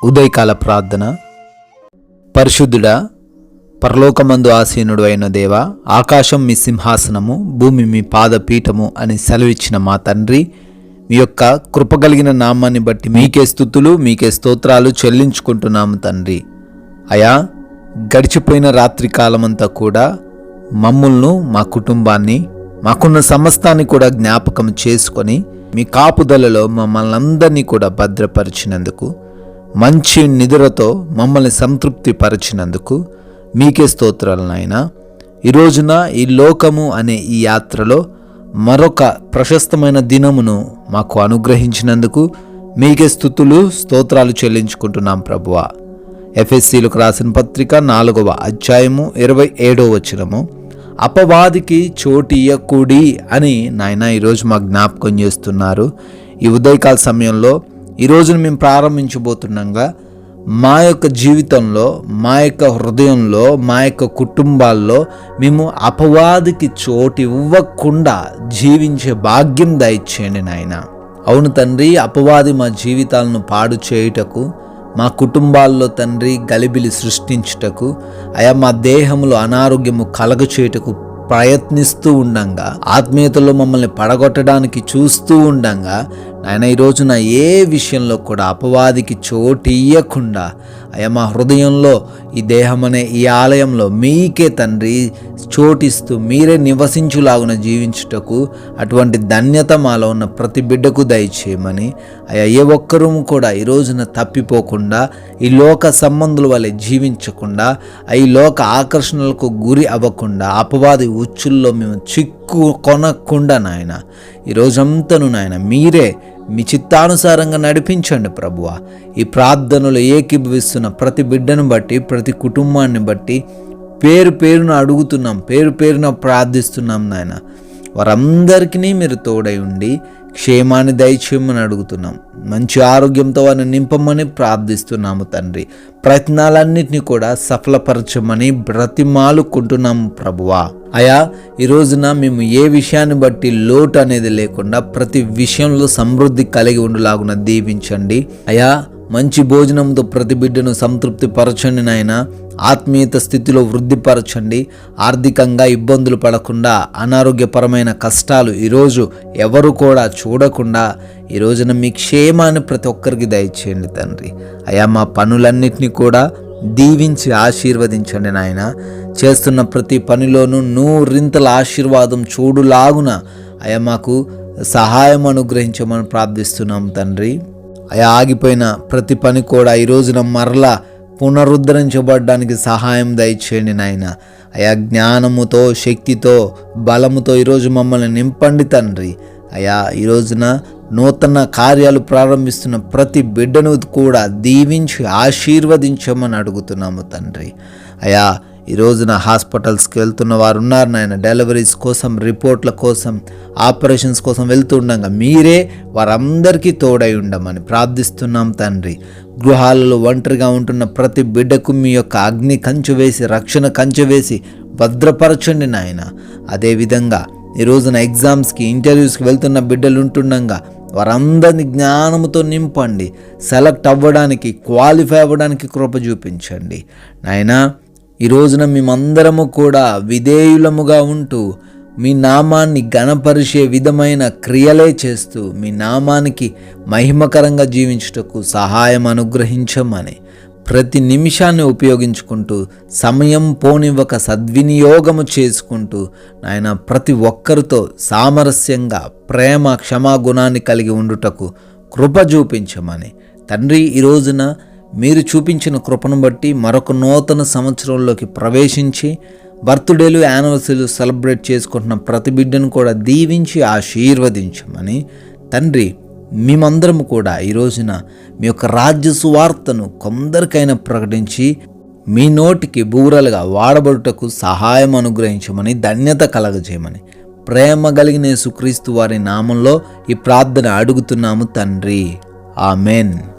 ఉదయకాల ప్రార్థన. పరిశుద్ధుడా, పరలోకమందు ఆసీనుడు అయిన దేవ, ఆకాశం మీ సింహాసనము, భూమి మీ పాదపీఠము అని సెలవిచ్చిన మా తండ్రి, మీ యొక్క కృపగలిగిన నామాన్ని బట్టి మీకే స్తుతులు, మీకే స్తోత్రాలు చెల్లించుకుంటున్నాము తండ్రి. అయా, గడిచిపోయిన రాత్రి కాలమంతా కూడా మమ్ములను, మా కుటుంబాన్ని, మాకున్న సమస్తాన్ని కూడా జ్ఞాపకం చేసుకొని మీ కాపుదలలో మమ్మల్ని అందరినీ కూడా భద్రపరిచినందుకు, మంచి నిద్రతో మమ్మల్ని సంతృప్తి పరిచినందుకు మీకే స్తోత్రాలు నాయనా. ఈ రోజున ఈ లోకము అనే ఈ యాత్రలో మరొక ప్రశస్తమైన దినమును మాకు అనుగ్రహించినందుకు మీకే స్తుతులు, స్తోత్రాలు చెల్లించుకుంటున్నాం ప్రభువా. ఎఫెసీలకు రాసిన పత్రిక 4వ అధ్యాయము 27వ వచనము, అపవాదికి చోటియ్యకూడి అని నాయన ఈరోజు మాకు జ్ఞాపకం చేస్తున్నారు. ఈ ఉదయకాల సమయంలో ఈ రోజును మేము ప్రారంభించబోతుండగా మా యొక్క జీవితంలో, మా యొక్క హృదయంలో, మా యొక్క కుటుంబాల్లో మేము అపవాదికి చోటు ఇవ్వకుండా జీవించే భాగ్యం దయచేయండి నాయన. అవును తండ్రి, అపవాది మా జీవితాలను పాడు చేయుటకు, మా కుటుంబాల్లో తండ్రి గలిబిలి సృష్టించుటకు, అయా మా దేహంలో అనారోగ్యము కలగచేయుటకు ప్రయత్నిస్తూ ఉండంగా, ఆత్మీయతలో మమ్మల్ని పడగొట్టడానికి చూస్తూ ఉండంగా ఆయన ఈ రోజున ఏ విషయంలో కూడా అపవాదికి చోటు ఇయ్యకుండా అయా మా హృదయంలో, ఈ దేహం అనే ఈ ఆలయంలో మీకే తండ్రి చోటిస్తూ మీరే నివసించులాగున జీవించుటకు అటువంటి ధన్యత మాలో ఉన్న ప్రతి బిడ్డకు దయచేయమని, అయా ఏ ఒక్కరూ కూడా ఈ రోజున తప్పిపోకుండా, ఈ లోక సంబంధుల వలె జీవించకుండా, ఈ లోక ఆకర్షణలకు గురి అవ్వకుండా, అపవాది ఉచ్చుల్లో మేము కొనకుండా నాయన ఈ రోజంతను నాయన మీరే మీ చిత్తానుసారంగా నడిపించండి ప్రభువా. ఈ ప్రార్థనలు ఏకీభవిస్తున్న ప్రతి బిడ్డను బట్టి, ప్రతి కుటుంబాన్ని బట్టి పేరు పేరున అడుగుతున్నాం, పేరు పేరున ప్రార్థిస్తున్నాం నాయన. వారందరికీ మీరు తోడై ఉండి క్షేమాన్ని దయచేయమని అడుగుతున్నాం. మంచి ఆరోగ్యంతో వారిని నింపమని ప్రార్థిస్తున్నాము తండ్రి. ప్రయత్నాలన్నింటినీ కూడా సఫలపరచమని బ్రతిమాలుకుంటున్నాము ప్రభువా. అయా, ఈ రోజున మేము ఏ విషయాన్ని బట్టి లోటు అనేది లేకుండా ప్రతి విషయంలో సమృద్ధి కలిగి ఉండలాగున దీవించండి. అయా, మంచి భోజనంతో ప్రతి బిడ్డను సంతృప్తి పరచండి నాయన. ఆత్మీయత స్థితిలో వృద్ధిపరచండి. ఆర్థికంగా ఇబ్బందులు పడకుండా, అనారోగ్యపరమైన కష్టాలు ఈరోజు ఎవరు కూడా చూడకుండా ఈ రోజున మీ క్షేమాన్ని ప్రతి ఒక్కరికి దయచేయండి తండ్రి. అయా, మా పనులన్నిటినీ కూడా దీవించి ఆశీర్వదించండి నాయన. చేస్తున్న ప్రతి పనిలోనూ నూరింతల ఆశీర్వాదం చూడులాగున అయా మాకు సహాయం అనుగ్రహించమని ప్రార్థిస్తున్నాం తండ్రి. అయా, ఆగిపోయిన ప్రతి పని కూడా ఈ రోజున మరలా పునరుద్ధరించబడడానికి సహాయం దయచేయండి నాయన. అయా, జ్ఞానముతో, శక్తితో, బలముతో ఈరోజు మమ్మల్ని నింపండి తండ్రి. అయా, ఈ రోజున నూతన కార్యాలు ప్రారంభిస్తున్న ప్రతి బిడ్డను కూడా దీవించి ఆశీర్వదించమని అడుగుతున్నాము తండ్రి. అయా, ఈ రోజున హాస్పిటల్స్కి వెళ్తున్న వారు ఉన్నారు నాయన. డెలివరీస్ కోసం, రిపోర్ట్ల కోసం, ఆపరేషన్స్ కోసం వెళ్తుండగా మీరే వారందరికీ తోడై ఉండమని ప్రార్థిస్తున్నాం తండ్రి. గృహాలలో ఒంటరిగా ఉంటున్న ప్రతి బిడ్డకు మీ యొక్క అగ్ని కంచె వేసి, రక్షణ కంచె వేసి భద్రపరచండి నాయన. అదేవిధంగా ఈ రోజున ఎగ్జామ్స్కి, ఇంటర్వ్యూస్కి వెళ్తున్న బిడ్డలు ఉంటుండగా వారందరినీ జ్ఞానముతో నింపండి. సెలెక్ట్ అవ్వడానికి, క్వాలిఫై అవ్వడానికి కృప చూపించండి నాయన. ఈ రోజున మేమందరము కూడా విధేయులముగా ఉంటూ మీ నామాన్ని ఘనపరిచే విధమైన క్రియలే చేస్తూ మీ నామానికి మహిమకరంగా జీవించుటకు సహాయం అనుగ్రహించమని, ప్రతి నిమిషాన్ని ఉపయోగించుకుంటూ, సమయం పోనివ్వక సద్వినియోగము చేసుకుంటూ నాయన ప్రతి ఒక్కరితో సామరస్యంగా, ప్రేమ, క్షమాగుణాన్ని కలిగి ఉండుటకు కృప చూపించమని తండ్రి. ఈ రోజున మీరు చూపించిన కృపను బట్టి మరొక నూతన సంవత్సరంలోకి ప్రవేశించి బర్త్డేలు, యానివర్సరీలు సెలబ్రేట్ చేసుకుంటున్న ప్రతి బిడ్డను కూడా దీవించి ఆశీర్వదించమని తండ్రి. మేమందరము కూడా ఈ రోజున మీ యొక్క రాజ్య సువార్తను కొందరికైనా ప్రకటించి మీ నోటికి బూరలుగా వాడబడుటకు సహాయం అనుగ్రహించమని, ధన్యత కలగజేయమని ప్రేమ కలిగిన యేసుక్రీస్తు వారి నామంలో ఈ ప్రార్థన అడుగుతున్నాము తండ్రి. ఆమెన్.